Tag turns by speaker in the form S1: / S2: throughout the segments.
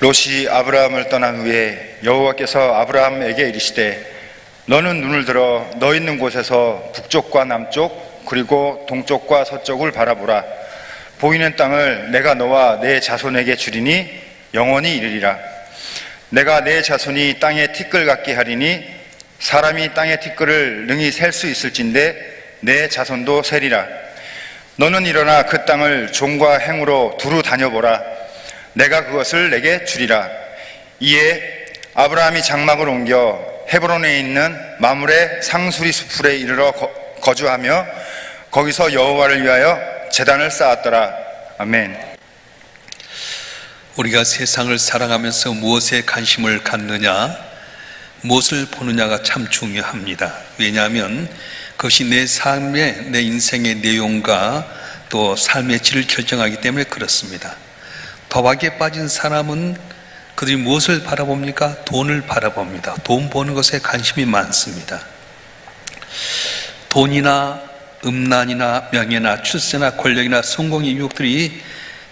S1: 롯이 아브라함을 떠난 후에 여호와께서 아브라함에게 이르시되 너는 눈을 들어 너 있는 곳에서 북쪽과 남쪽 그리고 동쪽과 서쪽을 바라보라. 보이는 땅을 내가 너와 내 자손에게 주리니 영원히 이르리라. 내가 내 자손이 땅의 티끌 같게 하리니 사람이 땅의 티끌을 능히 셀 수 있을진데 내 자손도 세리라. 너는 일어나 그 땅을 종과 행으로 두루 다녀보라. 내가 그것을 내게 주리라. 이에 아브라함이 장막을 옮겨 헤브론에 있는 마므레 상수리 수풀에 이르러 거주하며 거기서 여호와를 위하여 제단을 쌓았더라. 아멘.
S2: 우리가 세상을 살아가면서 무엇에 관심을 갖느냐, 무엇을 보느냐가 참 중요합니다. 왜냐하면 그것이 내 삶의, 내 인생의 내용과 또 삶의 질을 결정하기 때문에 그렇습니다. 도박에 빠진 사람은 그들이 무엇을 바라봅니까? 돈을 바라봅니다. 돈 버는 것에 관심이 많습니다. 돈이나 음란이나 명예나 출세나 권력이나 성공의 유혹들이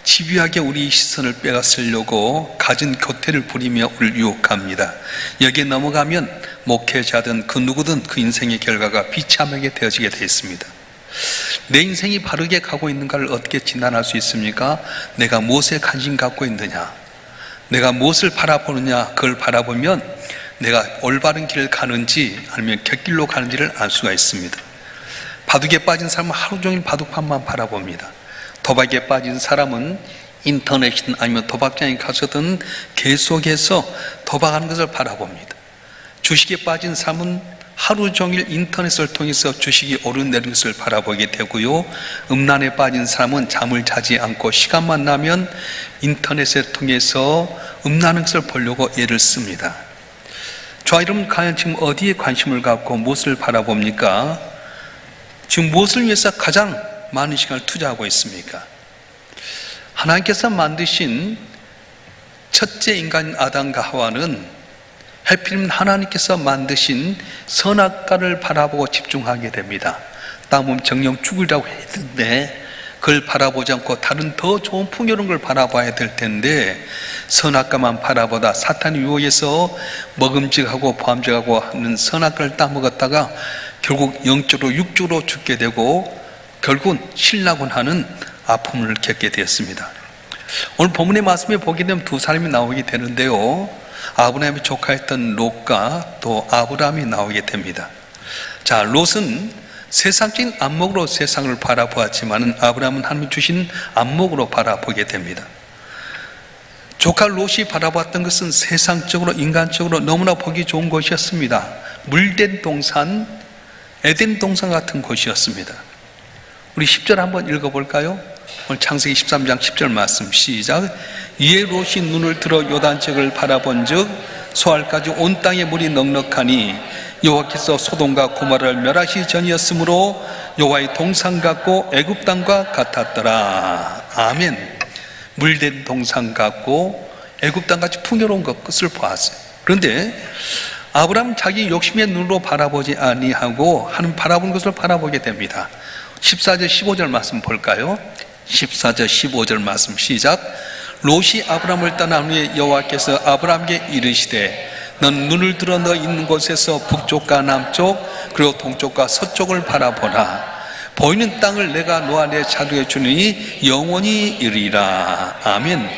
S2: 집요하게 우리 시선을 빼앗으려고 갖은 교태를 부리며 우리를 유혹합니다. 여기에 넘어가면 목회자든 그 누구든 그 인생의 결과가 비참하게 되어지게 되어 있습니다. 내 인생이 바르게 가고 있는가를 어떻게 진단할 수 있습니까? 내가 무엇에 관심 갖고 있느냐, 내가 무엇을 바라보느냐, 그걸 바라보면 내가 올바른 길을 가는지 아니면 곁길로 가는지를 알 수가 있습니다. 바둑에 빠진 사람은 하루 종일 바둑판만 바라봅니다. 도박에 빠진 사람은 인터넷이든 아니면 도박장에 가서든 계속해서 도박하는 것을 바라봅니다. 주식에 빠진 사람은 하루 종일 인터넷을 통해서 주식이 오르내리는 것을 바라보게 되고요, 음란에 빠진 사람은 잠을 자지 않고 시간만 나면 인터넷을 통해서 음란한 것을 보려고 애를 씁니다. 자, 여러분 과연 지금 어디에 관심을 갖고 무엇을 바라봅니까? 지금 무엇을 위해서 가장 많은 시간을 투자하고 있습니까? 하나님께서 만드신 첫째 인간 아담과 하와는 하필이면 하나님께서 만드신 선악과를 바라보고 집중하게 됩니다. 다음은 정령 죽으리라고 했는데 그걸 바라보지 않고 다른 더 좋은 풍요로운 걸 바라봐야 될 텐데 선악과만 바라보다 사탄이 유혹해서 먹음직하고 보암직하고 하는 선악과를 따먹었다가 결국 영적으로 육적으로 죽게 되고 결국은 신라곤하는 아픔을 겪게 되었습니다. 오늘 본문의 말씀에 보게 되면 두 사람이 나오게 되는데요, 아브라함의 조카였던 롯과 또 아브라함이 나오게 됩니다. 자, 롯은 세상적인 안목으로 세상을 바라보았지만 아브라함은 하나님이 주신 안목으로 바라보게 됩니다. 조카 롯이 바라봤던 것은 세상적으로 인간적으로 너무나 보기 좋은 곳이었습니다. 물된 동산, 에덴 동산 같은 곳이었습니다. 우리 10절 한번 읽어볼까요? 오늘 창세기 13장 10절 말씀 시작. 이에 롯이 눈을 들어 요단적을 바라본 즉 소알까지 온 땅에 물이 넉넉하니 여호와께서 소돔과 고모라를 멸하시 전이었으므로 여호와의 동산 같고 애굽 땅과 같았더라. 아멘. 물된 동산 같고 애굽 땅같이 풍요로운 것을 보았어요. 그런데 아브라함은 자기 욕심의 눈으로 바라보지 아니하고 하는 바라본 것을 바라보게 됩니다. 14절 15절 말씀 볼까요? 14절 15절 말씀 시작. 롯이 아브라함을 떠난 후에 여호와께서 아브라함에게 이르시되 넌 눈을 들어 너 있는 곳에서 북쪽과 남쪽 그리고 동쪽과 서쪽을 바라보라. 보이는 땅을 내가 너와 내 자손에게 주니 영원히 이르리라. 아멘.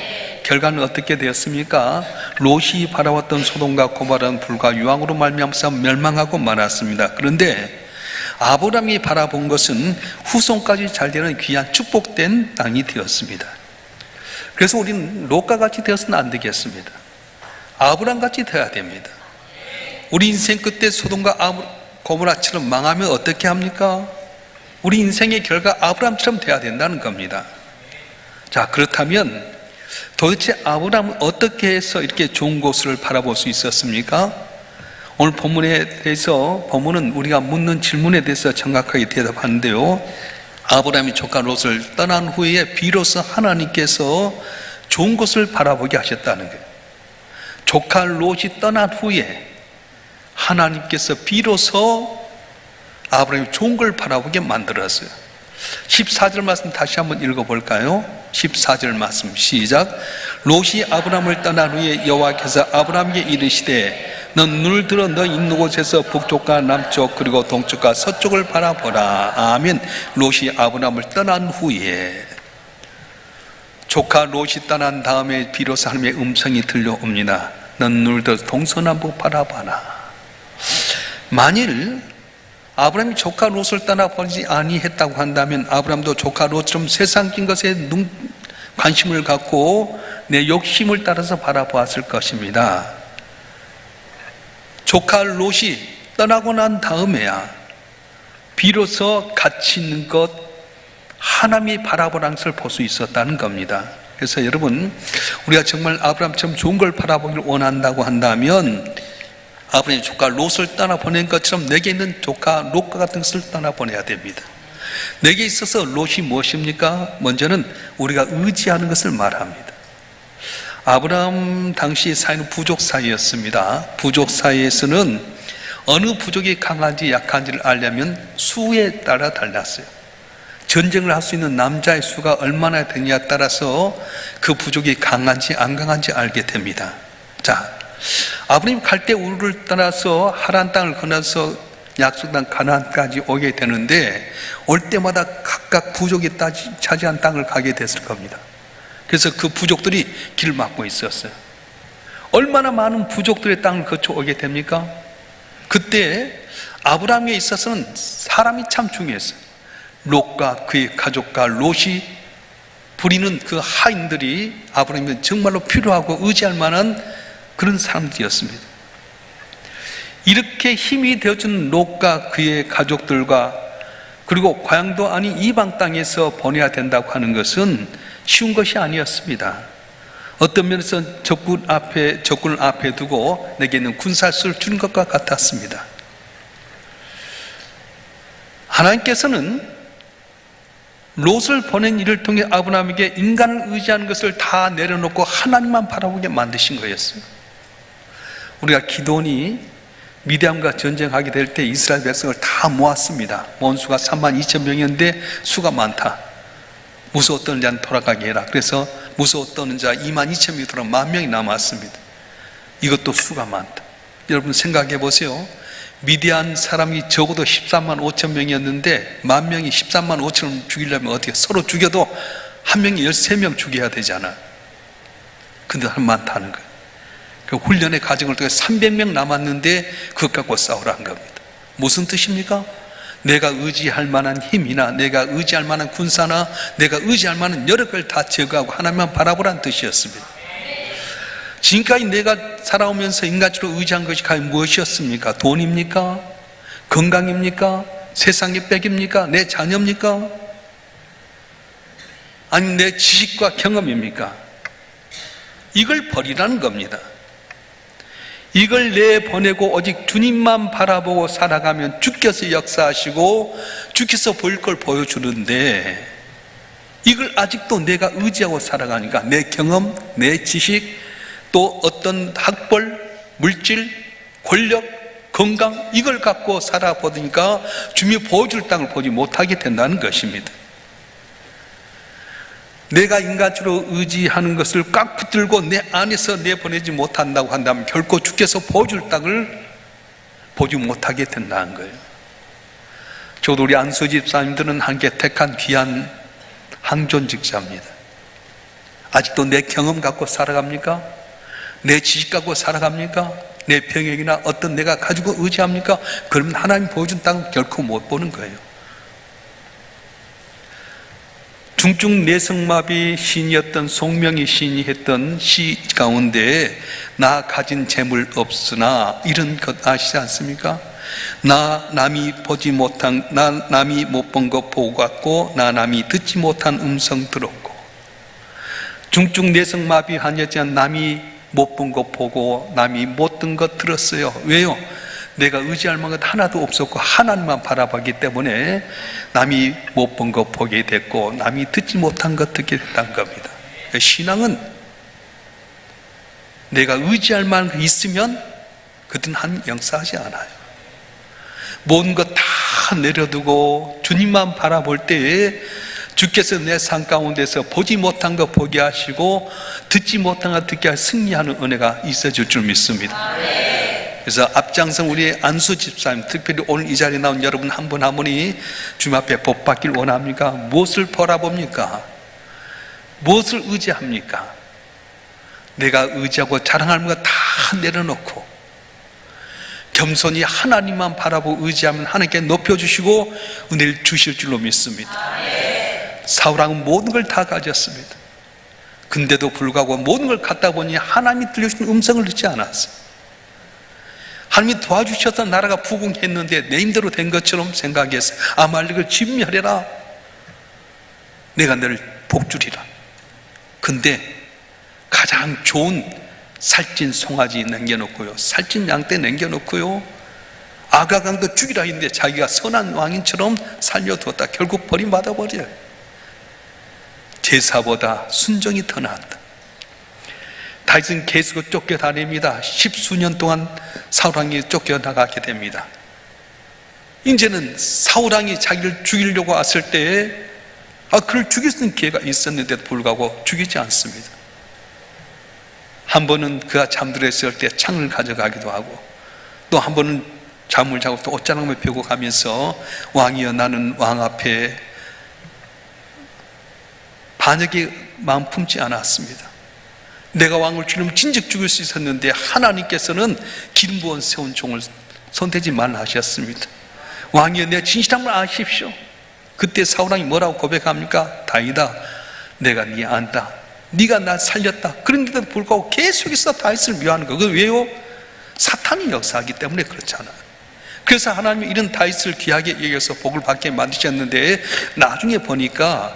S2: 결과는 어떻게 되었습니까? 롯이 바라왔던 소돔과 고모라는 불과 유황으로 말미암아 멸망하고 말았습니다. 그런데 아브라함이 바라본 것은 후손까지 잘 되는 귀한 축복된 땅이 되었습니다. 그래서 우리는 롯과 같이 되어서는 안 되겠습니다. 아브라함 같이 되어야 됩니다. 우리 인생 끝에 소돔과 고모라처럼 망하면 어떻게 합니까? 우리 인생의 결과 아브라함처럼 되어야 된다는 겁니다. 자, 그렇다면 도대체 아브라함은 어떻게 해서 이렇게 좋은 곳을 바라볼 수 있었습니까? 오늘 본문은 우리가 묻는 질문에 대해서 정확하게 대답하는데요, 아브라함이 조카 롯을 떠난 후에 비로소 하나님께서 좋은 곳을 바라보게 하셨다는 거예요. 조카 롯이 떠난 후에 하나님께서 비로소 아브라함이 좋은 걸 바라보게 만들었어요. 14절 말씀 다시 한번 읽어볼까요? 14절 말씀 시작. 롯이 아브람을 떠난 후에 여호와께서 아브람에게 이르시되 넌 눈을 들어 너 있는 곳에서 북쪽과 남쪽 그리고 동쪽과 서쪽을 바라보라. 아멘. 롯이 아브람을 떠난 후에, 조카 롯이 떠난 다음에 비로소 하나님의 음성이 들려옵니다. 넌 눈을 들어 동서남북 바라봐라. 만일 아브라함이 조카 롯을 떠나버리지 아니했다고 한다면 아브라함도 조카 롯처럼 세상적인 것에 관심을 갖고 내 욕심을 따라서 바라보았을 것입니다. 조카 롯이 떠나고 난 다음에야 비로소 가치 있는 것, 하나님이 바라보는 것을 볼 수 있었다는 겁니다. 그래서 여러분, 우리가 정말 아브라함처럼 좋은 걸 바라보기를 원한다고 한다면 아브라함이 조카 롯을 떠나보낸 것처럼 내게 있는 조카 롯과 같은 것을 떠나보내야 됩니다. 내게 있어서 롯이 무엇입니까? 먼저는 우리가 의지하는 것을 말합니다. 아브라함 당시 사이는 부족 사이였습니다. 부족 사이에서는 어느 부족이 강한지 약한지를 알려면 수에 따라 달랐어요. 전쟁을 할 수 있는 남자의 수가 얼마나 되냐에 따라서 그 부족이 강한지 안 강한지 알게 됩니다. 자, 아브라함이 갈대 우르를 떠나서 하란 땅을 건너서 약속한 가나안까지 오게 되는데 올 때마다 각각 부족이 차지한 땅을 가게 됐을 겁니다. 그래서 그 부족들이 길을 막고 있었어요. 얼마나 많은 부족들의 땅을 거쳐 오게 됩니까? 그때 아브라함에 있어서는 사람이 참 중요했어요. 롯과 그의 가족과 롯이 부리는 그 하인들이 아브라함이 정말로 필요하고 의지할 만한 그런 사람들이었습니다. 이렇게 힘이 되어준 롯과 그의 가족들과 그리고 고향도 아닌 이방 땅에서 보내야 된다고 하는 것은 쉬운 것이 아니었습니다. 어떤 면에서 적군을 앞에 두고 내게는 군사수를 준 것과 같았습니다. 하나님께서는 롯을 보낸 일을 통해 아브라함에게 인간을 의지하는 것을 다 내려놓고 하나님만 바라보게 만드신 거였어요. 우리가 기드온이 미디안과 전쟁하게 될 때 이스라엘 백성을 다 모았습니다. 모은 수가 32,000명이었는데 수가 많다. 무서워 떠는 자는 돌아가게 해라. 그래서 무서워 떠는 자 22,000명이 돌아 10,000명이 남았습니다. 이것도 수가 많다. 여러분 생각해 보세요. 미디안 사람이 적어도 13만 5천 명이었는데 10,000명이 13만 5천을 죽이려면 어떻게, 서로 죽여도 한 명이 13명 죽여야 되잖아. 근데 많다는 거예요. 그 훈련의 과정을 통해 300명 남았는데 그것 갖고 싸우라는 겁니다. 무슨 뜻입니까? 내가 의지할 만한 힘이나 내가 의지할 만한 군사나 내가 의지할 만한 여러 걸 다 제거하고 하나님만 바라보라는 뜻이었습니다. 지금까지 내가 살아오면서 인간적으로 의지한 것이 과연 무엇이었습니까? 돈입니까? 건강입니까? 세상의 빽입니까? 내 자녀입니까? 아니면 내 지식과 경험입니까? 이걸 버리라는 겁니다. 이걸 내보내고 오직 주님만 바라보고 살아가면 주께서 역사하시고 주께서 보일 걸 보여주는데 이걸 아직도 내가 의지하고 살아가니까 내 경험, 내 지식, 또 어떤 학벌, 물질, 권력, 건강 이걸 갖고 살아보니까 주님이 보여줄 땅을 보지 못하게 된다는 것입니다. 내가 인간적으로 의지하는 것을 꽉 붙들고 내 안에서 내보내지 못한다고 한다면 결코 주께서 보여줄 땅을 보지 못하게 된다는 거예요. 저도 우리 안수 집사님들은 함께 택한 귀한 항존직자입니다. 아직도 내 경험 갖고 살아갑니까? 내 지식 갖고 살아갑니까? 내 병역이나 어떤 내가 가지고 의지합니까? 그러면 하나님 보여준 땅을 결코 못 보는 거예요. 중증 내성마비 시인이었던 송명희 시인이 했던 시 가운데 나 가진 재물 없으나 이런 것 아시지 않습니까? 나 남이 보지 못한, 나 남이 못 본 것 보고 갔고 나 남이 듣지 못한 음성 들었고. 중증 내성마비 환자지만 남이 못 본 것 보고 남이 못 든 것 들었어요. 왜요? 내가 의지할 만한 것 하나도 없었고 하나님만 바라보기 때문에 남이 못 본 것 보게 됐고 남이 듣지 못한 것 듣게 됐다는 겁니다. 신앙은 내가 의지할 만한 게 있으면 그든 하나님 역사하지 않아요. 모든 것 다 내려두고 주님만 바라볼 때에 주께서 내 삶 가운데서 보지 못한 것 보게 하시고 듣지 못한 것 듣게 하시고 승리하는 은혜가 있어질 줄 믿습니다. 그래서 앞장선 우리 안수 집사님, 특별히 오늘 이 자리에 나온 여러분 한 분 한 분이 주님 앞에 복 받길 원합니까? 무엇을 바라봅니까? 무엇을 의지합니까? 내가 의지하고 자랑하는 것 다 내려놓고 겸손히 하나님만 바라보고 의지하면 하나님께 높여주시고 은혜를 주실 줄로 믿습니다. 사울왕은 모든 걸 다 가졌습니다. 근데도 불구하고 모든 걸 갖다 보니 하나님이 들려주신 음성을 듣지 않았어요. 하나님이 도와주셔서 나라가 부흥했는데 내 힘대로 된 것처럼 생각해서 아말렉을 진멸해라, 내가 너를 복주리라. 근데 가장 좋은 살찐 송아지 남겨놓고요, 살찐 양떼 남겨놓고요, 아가강도 죽이라 했는데 자기가 선한 왕인처럼 살려두었다. 결국 버림받아 버려요. 제사보다 순종이 더 나았다. 다윗은 계속 쫓겨다닙니다. 10수년 동안 사울왕이 쫓겨나가게 됩니다. 이제는 사울왕이 자기를 죽이려고 왔을 때에 그를 죽일 수 있는 기회가 있었는데도 불구하고 죽이지 않습니다. 한 번은 그가 잠들어 있을 때 창을 가져가기도 하고, 또 한 번은 잠을 자고 또 옷자락을 펴고 가면서 왕이여 나는 왕 앞에 반역의 마음 품지 않았습니다. 내가 왕을 죽이면 진즉 죽일 수 있었는데 하나님께서는 기름 부은 세운 종을 손대지 말라 하셨습니다. 왕이여 내 진실함을 아십시오. 그때 사울왕이 뭐라고 고백합니까? 다윗아, 내가 네 안다. 네가 날 살렸다. 그런데도 불구하고 계속해서 다윗을 미워하는 거. 그건 왜요? 사탄이 역사하기 때문에 그렇잖아요. 그래서 하나님이 이런 다윗을 귀하게 여겨서 복을 받게 만드셨는데, 나중에 보니까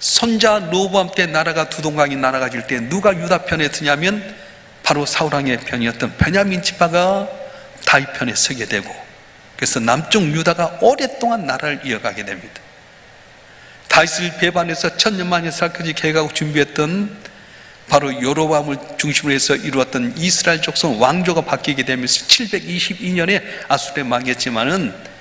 S2: 손자 로보암 때 나라가 두 동강이 나눠가질 때 누가 유다 편에 드냐면 바로 사울왕의 편이었던 베냐민 지파가 다윗 편에 서게 되고, 그래서 남쪽 유다가 오랫동안 나라를 이어가게 됩니다. 다윗을 배반해서 천년만년 살까지 계획하고 준비했던 바로 여로보암을 중심으로 해서 이루었던 이스라엘 족속 왕조가 바뀌게 되면서 722년에 아수르에 망했지만은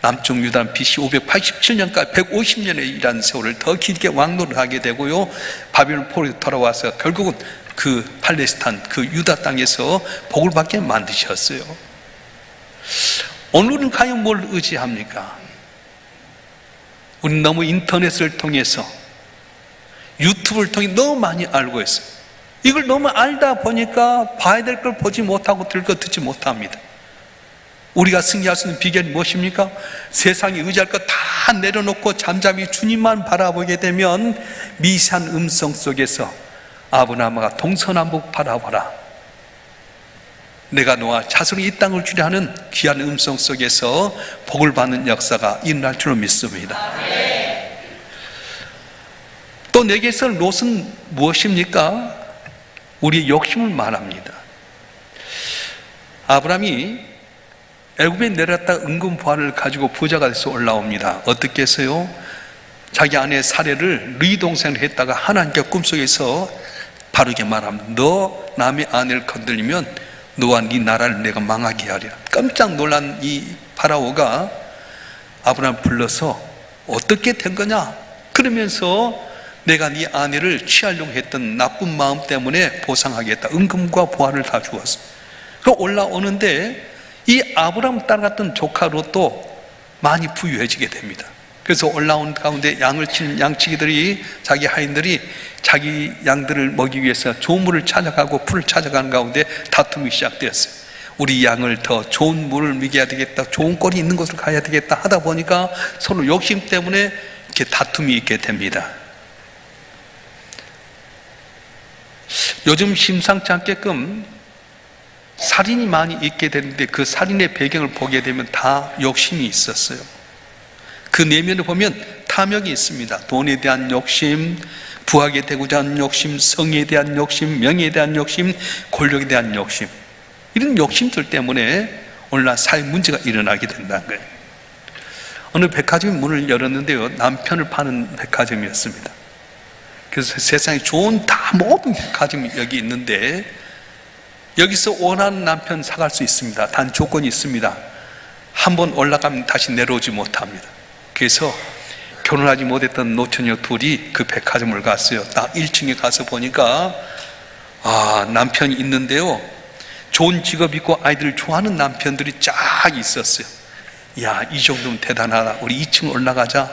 S2: 남쪽 유다는 BC 587년까지 150년의 일한 세월을 더 길게 왕노를 하게 되고요, 바벨론 포로에 돌아와서 결국은 그 팔레스타인, 그 유다 땅에서 복을 받게 만드셨어요. 오늘은 과연 뭘 의지합니까? 우리는 너무 인터넷을 통해서, 유튜브를 통해 너무 많이 알고 있어요. 이걸 너무 알다 보니까 봐야 될 걸 보지 못하고 들을 거 듣지 못합니다. 우리가 승리할 수 있는 비결이 무엇입니까? 세상에 의지할 것 다 내려놓고 잠잠히 주님만 바라보게 되면 미세한 음성 속에서 아브라함과 동서남북 바라보라, 내가 너와 자손이 이 땅을 주려 하는 귀한 음성 속에서 복을 받는 역사가 일어날 줄로 믿습니다. 또 내게서 롯은 무엇입니까? 우리의 욕심을 말합니다. 아브라함이 애굽에 내렸다 은금 보화를 가지고 부자가 돼서 올라옵니다. 어떻게 해서요? 자기 아내 사례를 르이 동생을 했다가 하나님께 꿈속에서 바르게 말합니다. 너 남의 아내를 건드리면 너와 네 나라를 내가 망하게 하리라. 깜짝 놀란 이 파라오가 아브라함을 불러서 어떻게 된 거냐? 그러면서 내가 네 아내를 취하려고 했던 나쁜 마음 때문에 보상하겠다. 은금과 보화를 다 주었어. 그 올라오는데 이 아브라함 따라갔던 조카 롯도 많이 부유해지게 됩니다. 그래서 올라온 가운데 양을 치는 양치기들이, 자기 하인들이 자기 양들을 먹이기 위해서 좋은 물을 찾아가고 풀을 찾아가는 가운데 다툼이 시작되었어요. 우리 양을 더 좋은 물을 먹여야 되겠다, 좋은 꼴이 있는 곳으로 가야 되겠다 하다 보니까 서로 욕심 때문에 이렇게 다툼이 있게 됩니다. 요즘 심상치 않게끔 살인이 많이 있게 되는데 그 살인의 배경을 보게 되면 다 욕심이 있었어요. 그 내면을 보면 탐욕이 있습니다. 돈에 대한 욕심, 부하게 되고자 하는 욕심, 성에 대한 욕심, 명예에 대한 욕심, 권력에 대한 욕심, 이런 욕심들 때문에 오늘날 사회 문제가 일어나게 된다는 거예요. 어느 백화점이 문을 열었는데요, 남편을 파는 백화점이었습니다. 그래서 세상에 좋은 다 모든 백화점이 여기 있는데 여기서 원하는 남편 사갈 수 있습니다. 단 조건이 있습니다. 한번 올라가면 다시 내려오지 못합니다. 그래서 결혼하지 못했던 노처녀 둘이 그 백화점을 갔어요. 딱 1층에 가서 보니까 남편이 있는데요, 좋은 직업 있고 아이들 좋아하는 남편들이 쫙 있었어요. 야, 이 정도면 대단하다. 우리 2층 올라가자.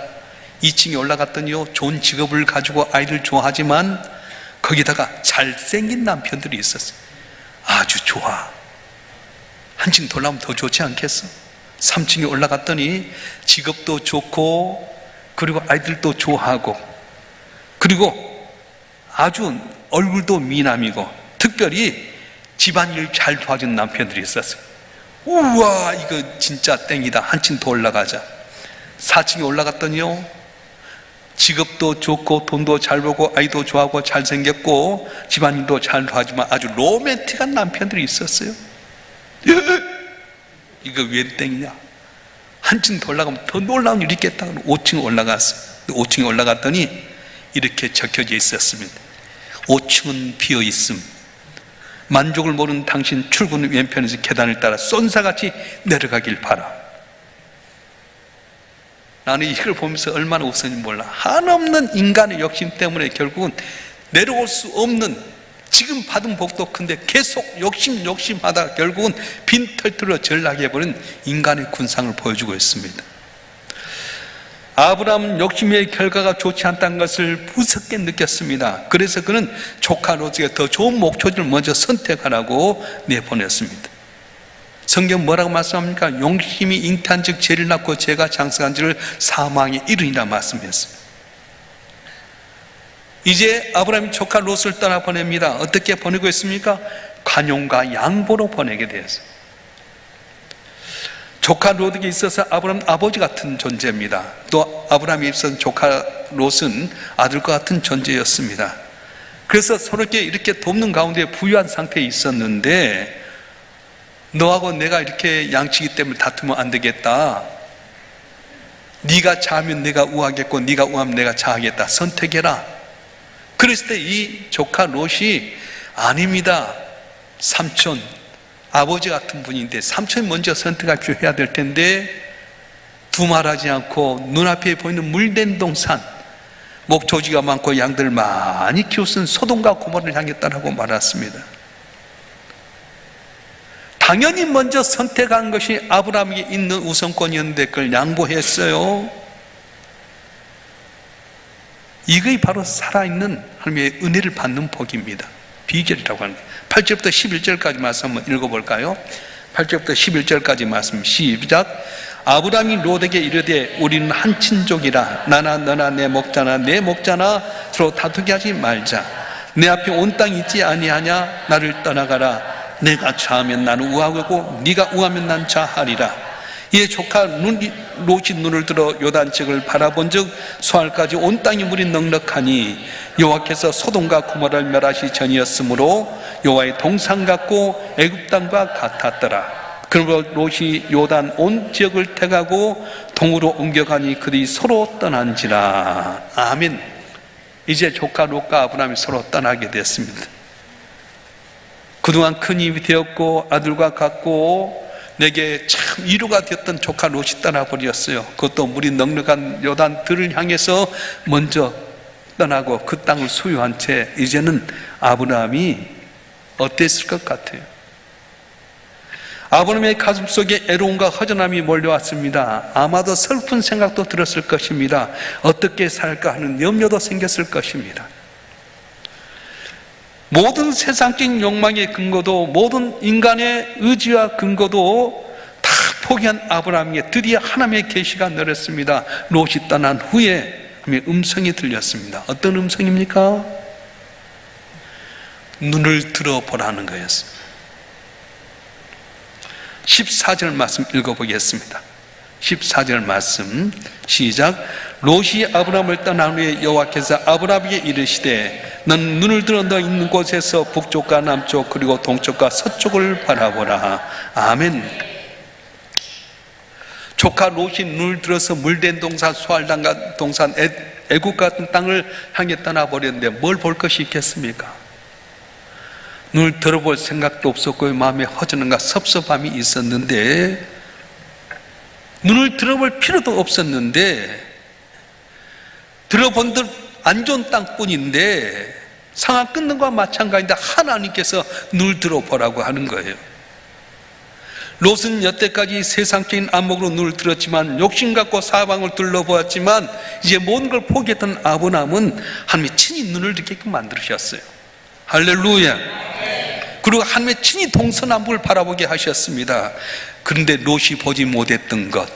S2: 2층에 올라갔더니요, 좋은 직업을 가지고 아이들 좋아하지만 거기다가 잘생긴 남편들이 있었어요. 아주 좋아. 한층 더 올라가면 더 좋지 않겠어? 3층에 올라갔더니 직업도 좋고 그리고 아이들도 좋아하고 그리고 아주 얼굴도 미남이고 특별히 집안일 잘 도와준 남편들이 있었어요. 우와, 이거 진짜 땡이다. 한층 더 올라가자. 4층에 올라갔더니요, 직업도 좋고 돈도 잘 벌고 아이도 좋아하고 잘생겼고 집안일도 잘 도와주지만 아주 로맨틱한 남편들이 있었어요. 이거 웬 땡이냐? 한층 더 올라가면 더 놀라운 일이 있겠다. 5층에 올라갔어요. 5층에 올라갔더니 이렇게 적혀져 있었습니다. 5층은 비어 있음. 만족을 모르는 당신 출근 왼편에서 계단을 따라 쏜사같이 내려가길 바라. 나는 이걸 보면서 얼마나 웃었는지 몰라. 한없는 인간의 욕심 때문에 결국은 내려올 수 없는, 지금 받은 복도 큰데 계속 욕심하다가 결국은 빈털터로 전락해 버린 인간의 군상을 보여주고 있습니다. 아브라함은 욕심의 결과가 좋지 않다는 것을 무섭게 느꼈습니다. 그래서 그는 조카 롯에게 더 좋은 목초지를 먼저 선택하라고 내보냈습니다. 성경 뭐라고 말씀합니까? 용심이 잉태한 즉 죄를 낳고 죄가 장성한 지를 사망에 이르니라 말씀했습니다. 이제 아브라함이 조카 롯을 떠나보냅니다. 어떻게 보내고 있습니까? 관용과 양보로 보내게 되었습니다. 조카 롯에게 있어서 아브라함은 아버지 같은 존재입니다. 또 아브라함에 있어서 조카 롯은 아들과 같은 존재였습니다. 그래서 서로에게 이렇게 돕는 가운데 부유한 상태에 있었는데, 너하고 내가 이렇게 양치기 때문에 다투면 안 되겠다. 네가 자하면 내가 우하겠고 네가 우하면 내가 자하겠다. 선택해라. 그랬을 때 이 조카 롯이 아닙니다. 삼촌, 아버지 같은 분인데 삼촌이 먼저 선택하십시오 해야 될 텐데 두말하지 않고 눈앞에 보이는 물된 동산, 목조지가 많고 양들 많이 키우는 소돔과 고모를 향해 떠나고 말았습니다. 당연히 먼저 선택한 것이 아브라함에게 있는 우선권이었는데 그걸 양보했어요. 이것이 바로 살아있는 하나님의 은혜를 받는 복입니다. 비결이라고 하는 거예요. 8절부터 11절까지 말씀 한번 읽어볼까요? 8절부터 11절까지 말씀 시작. 아브라함이 롯에게 이르되 우리는 한 친족이라 나나 너나 내 목자나 내 목자나 서로 다투게 하지 말자. 내 앞에 온 땅이 있지 아니하냐? 나를 떠나가라. 내가 좌하면 나는 우하고 네가 우하면 난 좌하리라. 이에 조카 롯이 눈을 들어 요단측을 바라본즉 소알까지 온 땅이 물이 넉넉하니 여호와께서 소돔과 고모라를 멸하시 전이었으므로 여호와의 동산 같고 애굽 땅과 같았더라. 그러므로 롯이 요단 온 지역을 택하고 동으로 옮겨가니 그들이 서로 떠난지라. 아멘. 이제 조카 롯과 아브라함이 서로 떠나게 됐습니다. 그동안 큰 힘이 되었고 아들과 같고 내게 참 위로가 되었던 조카 롯이 떠나버렸어요. 그것도 물이 넉넉한 요단 들을 향해서 먼저 떠나고 그 땅을 소유한 채 이제는 아브라함이 어땠을 것 같아요? 아브라함의 가슴속에 애로움과 허전함이 몰려왔습니다. 아마도 슬픈 생각도 들었을 것입니다. 어떻게 살까 하는 염려도 생겼을 것입니다. 모든 세상적인 욕망의 근거도 모든 인간의 의지와 근거도 다 포기한 아브라함에게 드디어 하나님의 계시가 내렸습니다. 롯이 떠난 후에 하나님의 음성이 들렸습니다. 어떤 음성입니까? 눈을 들어보라는 거였습니다. 14절 말씀 읽어보겠습니다. 14절 말씀 시작. 롯이 아브라함을 떠난 후에 여호와께서 아브라함에게 이르시되 넌 눈을 들어 너 있는 곳에서 북쪽과 남쪽 그리고 동쪽과 서쪽을 바라보라. 아멘. 조카 롯이 눈을 들어서 물된 동산, 수알당 동산, 애국 같은 땅을 향해 떠나버렸는데 뭘 볼 것이 있겠습니까? 눈을 들어볼 생각도 없었고 마음에 허전함과 섭섭함이 있었는데, 눈을 들어볼 필요도 없었는데, 들어본 듯 안 좋은 땅뿐인데 상황 끊는 것과 마찬가지인데 하나님께서 눈을 들어보라고 하는 거예요. 롯은 여태까지 세상적인 안목으로 눈을 들었지만, 욕심 갖고 사방을 둘러보았지만, 이제 모든 걸 포기했던 아브라함은 하나님이 친히 눈을 뜨게끔 만들으셨어요. 할렐루야. 그리고 하나님의 친히 동서남북을 바라보게 하셨습니다. 그런데 롯이 보지 못했던 것,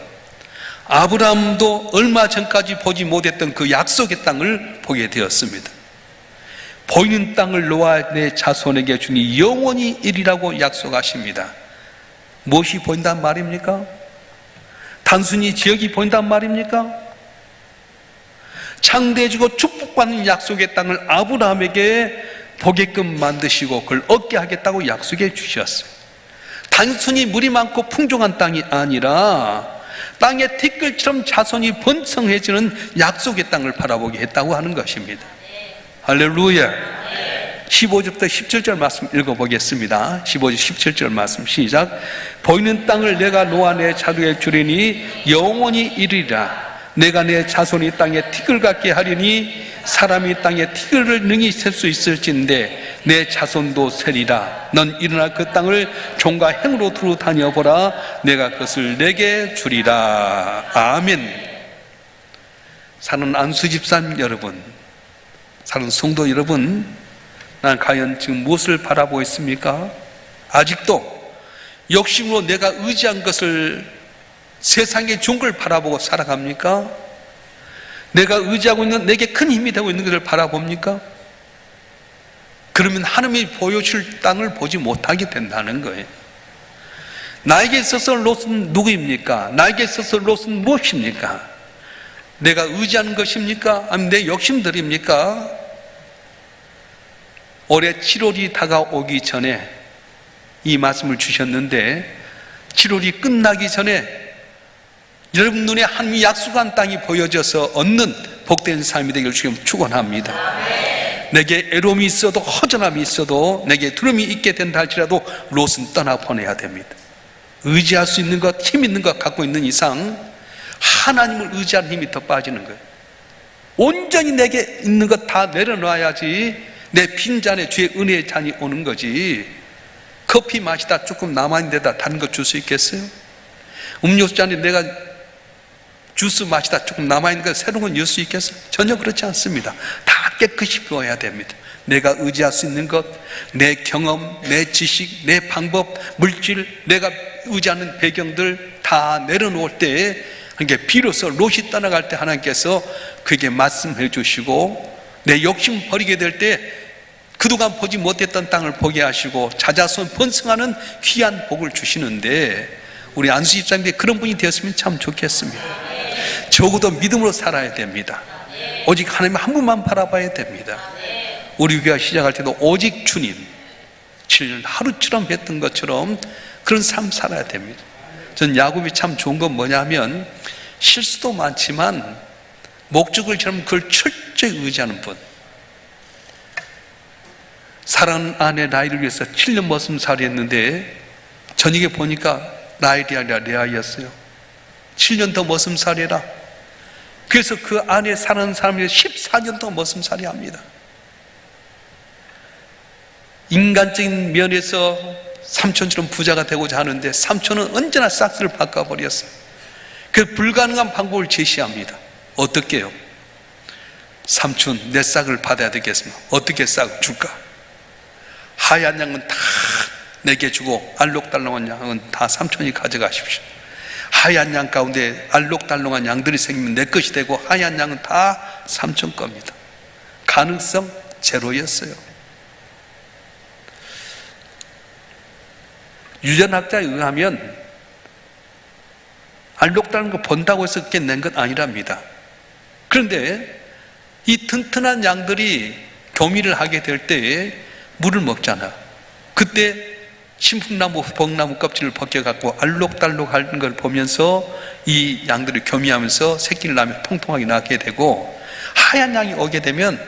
S2: 아브라함도 얼마 전까지 보지 못했던 그 약속의 땅을 보게 되었습니다. 보이는 땅을 너와 내 자손에게 주니 영원히 이리라고 약속하십니다. 무엇이 보인단 말입니까? 단순히 지역이 보인단 말입니까? 창대해지고 축복받는 약속의 땅을 아브라함에게 보게끔 만드시고 그걸 얻게 하겠다고 약속해 주셨어요. 단순히 물이 많고 풍족한 땅이 아니라 땅의 티끌처럼 자손이 번성해지는 약속의 땅을 바라보게 했다고 하는 것입니다. 할렐루야. 15절부터 17절 말씀 읽어보겠습니다. 15절 17절 말씀 시작. 보이는 땅을 내가 너와 내 자손에게 주리니 영원히 이르리라. 내가 내 자손이 땅에 티끌 같게 하리니 사람이 땅에 티끌을 능히 셀 수 있을진데 내 자손도 세리라. 넌 일어나 그 땅을 종과 행으로 두루 다녀보라. 내가 그것을 내게 주리라. 아멘. 사는 안수 집사님 여러분, 사는 성도 여러분, 난 과연 지금 무엇을 바라보고 있습니까? 아직도 욕심으로 내가 의지한 것을, 세상의 좋은 걸 바라보고 살아갑니까? 내가 의지하고 있는, 내게 큰 힘이 되고 있는 것을 바라봅니까? 그러면 하나님이 보여줄 땅을 보지 못하게 된다는 거예요. 나에게 있어서 롯은 누구입니까? 나에게 있어서 롯은 무엇입니까? 내가 의지하는 것입니까? 아니면 내 욕심들입니까? 올해 7월이 다가오기 전에 이 말씀을 주셨는데, 7월이 끝나기 전에 여러분 눈에 하나님이 약속한 땅이 보여져서 얻는 복된 삶이 되기를 주님 축원합니다. 내게 애로움이 있어도 허전함이 있어도 내게 두려움이 있게 된다 할지라도 롯은 떠나보내야 됩니다. 의지할 수 있는 것, 힘 있는 것 갖고 있는 이상 하나님을 의지하는 힘이 더 빠지는 거예요. 온전히 내게 있는 것 다 내려놔야지 내 빈잔에 주의 은혜의 잔이 오는 거지. 커피 마시다 조금 남아있는 데다 다른 거 줄 수 있겠어요? 음료수 잔에 내가 주스 마시다 조금 남아있는 거 새로운 건 열 수 있겠어요? 전혀 그렇지 않습니다. 다 깨끗이 비워야 됩니다. 내가 의지할 수 있는 것, 내 경험, 내 지식, 내 방법, 물질, 내가 의지하는 배경들 다 내려놓을 때, 그러니까 비로소 롯이 떠나갈 때 하나님께서 그에게 말씀해 주시고, 내 욕심 버리게 될 때 그동안 보지 못했던 땅을 보게 하시고 자자손 번성하는 귀한 복을 주시는데, 우리 안수 집사님들이 그런 분이 되었으면 참 좋겠습니다. 적어도 믿음으로 살아야 됩니다. 오직 하나님 한 분만 바라봐야 됩니다. 우리 교회가 시작할 때도 오직 주님, 7년 하루처럼 했던 것처럼 그런 삶 살아야 됩니다. 전 야곱이 참 좋은 건 뭐냐면, 실수도 많지만 목적을처럼 그걸 철저히 의지하는 분. 사랑하는 아내 라헬을 위해서 7년 머슴살이 했는데 저녁에 보니까 라헬이 아니라 레아였어요. 7년 더 머슴살이라. 그래서 그 아내 사랑하는 사람이 14년 더 머슴살이 합니다. 인간적인 면에서 삼촌처럼 부자가 되고자 하는데 삼촌은 언제나 싹스를 바꿔버렸어요. 그 불가능한 방법을 제시합니다. 어떻게 해요? 삼촌, 내 싹을 받아야 되겠습니다. 어떻게 싹을 줄까? 하얀 양은 다 내게 주고 알록달록한 양은 다 삼촌이 가져가십시오. 하얀 양 가운데 알록달록한 양들이 생기면 내 것이 되고 하얀 양은 다 삼촌 겁니다. 가능성 제로였어요. 유전학자에 의하면 알록달록한 거 본다고 해서 그렇게 낸 건 아니랍니다. 그런데 이 튼튼한 양들이 교미를 하게 될 때에 물을 먹잖아. 그때 신풍나무, 벚나무 껍질을 벗겨갖고 알록달록한 걸 보면서 이 양들이 교미하면서 새끼를 낳으면 통통하게 낳게 되고, 하얀 양이 오게 되면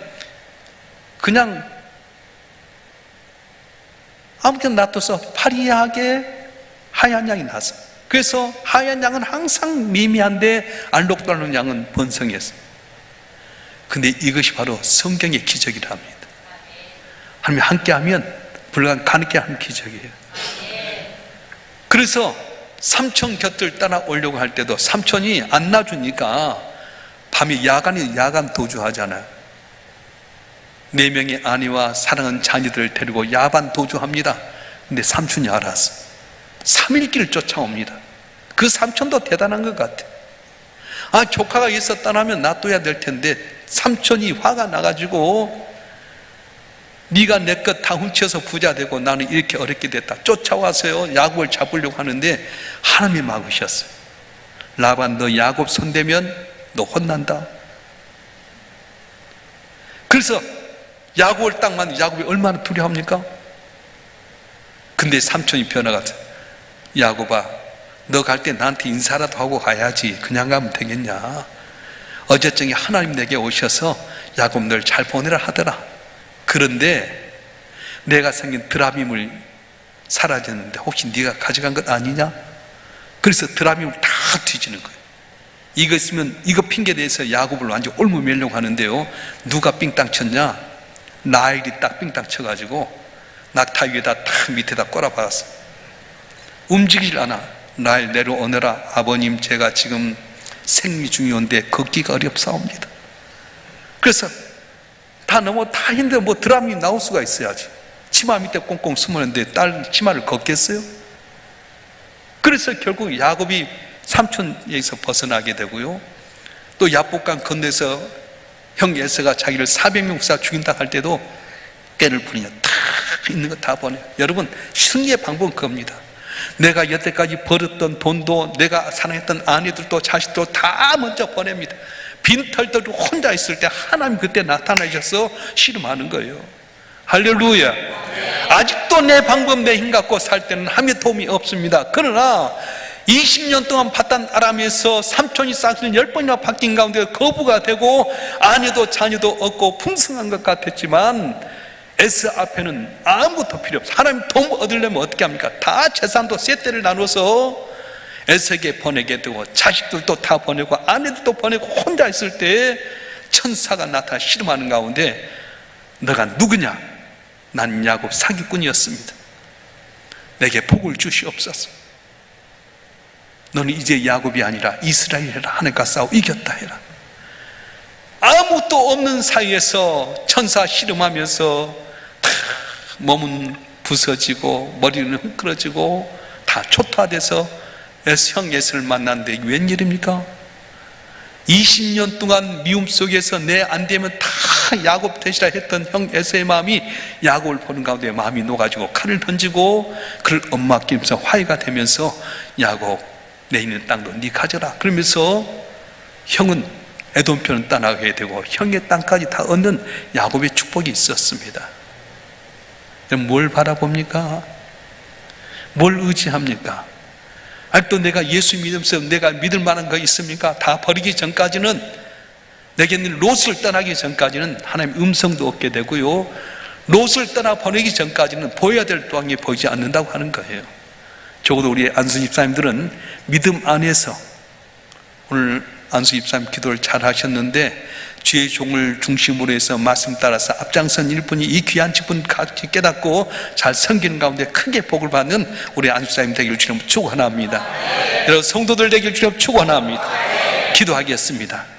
S2: 그냥 아무튼 놔둬서 파리하게 하얀 양이 나서, 그래서 하얀 양은 항상 미미한데 알록달록 양은 번성했어요. 근데 이것이 바로 성경의 기적이라 합니다. 하나님이 함께하면 불가능하게 하는 기적이에요. 그래서 삼촌 곁을 따라 오려고 할 때도 삼촌이 안 놔주니까 밤에 야간 도주하잖아요. 4명의 아내와 사랑하는 자녀들을 데리고 야반 도주합니다. 근데 삼촌이 알았어. 3일 길을 쫓아옵니다. 그 삼촌도 대단한 것 같아. 조카가 있었다면 놔둬야 될 텐데 삼촌이 화가 나가지고 네가 내 것 다 훔쳐서 부자 되고 나는 이렇게 어렵게 됐다. 쫓아와서요 야곱을 잡으려고 하는데 하나님이 막으셨어요. 라반, 너 야곱 손대면 너 혼난다. 그래서 야곱을 딱 만나 야곱이 얼마나 두려워합니까? 근데 삼촌이 변화가 돼. 야곱아, 너 갈 때 나한테 인사라도 하고 가야지. 그냥 가면 되겠냐? 어제정에 하나님 내게 오셔서 야곱 널 잘 보내라 하더라. 그런데 내가 생긴 드라밈을 사라졌는데 혹시 네가 가져간 것 아니냐? 그래서 드라밈을 다 뒤지는 거예요. 이거 있으면 이거 핑계 대서 야곱을 완전 옮으매려고 하는데요, 누가 삥땅 쳤냐? 라헬이 딱 삥땅 쳐가지고 낙타 위에다 딱 밑에다 꼬라박았어. 움직이질 않아. 라헬 내려오너라. 아버님, 제가 지금 생리 중요한데 걷기가 어렵사옵니다. 그래서 다 힘들어. 드라미 나올 수가 있어야지. 치마 밑에 꽁꽁 숨었는데 딸 치마를 걷겠어요? 그래서 결국 야곱이 삼촌에서 벗어나게 되고요, 또 야복강 건너서 형 에서가 자기를 400명 사 죽인다 할 때도 깨를 부리냐 다 있는 거 다 보내요. 여러분, 승리의 방법은 그겁니다. 내가 여태까지 벌었던 돈도, 내가 사랑했던 아내들도 자식도 다 먼저 보냅니다. 빈털들도 혼자 있을 때 하나님 그때 나타나셔서 씨름하는 거예요. 할렐루야. 아직도 내 방법, 내 힘 갖고 살 때는 하나님의 도움이 없습니다. 그러나 20년 동안 바단 아람에서 삼촌이 싹을 10번이나 바뀐 가운데 거부가 되고 아내도 자녀도 없고 풍성한 것 같았지만 에스 앞에는 아무것도 필요 없어. 하나님 도움 얻으려면 어떻게 합니까? 다 재산도 세 대를 나눠서 에스에게 보내게 되고 자식들도 다 보내고 아내들도 보내고 혼자 있을 때 천사가 나타나 씨름하는 가운데 너가 누구냐? 난 야곱 사기꾼이었습니다. 내게 복을 주시옵소서. 너는 이제 야곱이 아니라 이스라엘 해라. 하나님과 싸워 이겼다 해라. 아무것도 없는 사이에서 천사 씨름하면서 다 몸은 부서지고 머리는 헝클어지고 다 초토화돼서 형 에서를 만났는데 웬일입니까? 20년 동안 미움 속에서 내 안 되면 다 야곱 되시라 했던 형 에서의 마음이 야곱을 보는 가운데 마음이 녹아지고 칼을 던지고 그를 엄마끼면서 화해가 되면서 야곱, 내 있는 땅도 네 가져라. 그러면서 형은 에돔편을 떠나게 되고 형의 땅까지 다 얻는 야곱의 축복이 있었습니다. 뭘 바라봅니까? 뭘 의지합니까? 아직도 내가 예수 믿으면서 내가 믿을 만한 거 있습니까? 다 버리기 전까지는, 내게 있는 롯을 떠나기 전까지는 하나님 음성도 얻게 되고요, 롯을 떠나 보내기 전까지는 보여야 될 땅이 보이지 않는다고 하는 거예요. 적어도 우리 안수 집사님들은 믿음 안에서, 오늘 안수 집사님 기도를 잘 하셨는데 주의 종을 중심으로 해서 말씀 따라서 앞장선 일꾼이 이 귀한 직분 같이 깨닫고 잘 섬기는 가운데 크게 복을 받는 우리 안수 집사님 되길 주님 축원합니다. 여러분 성도들 되길 주님 축원합니다. 기도하겠습니다.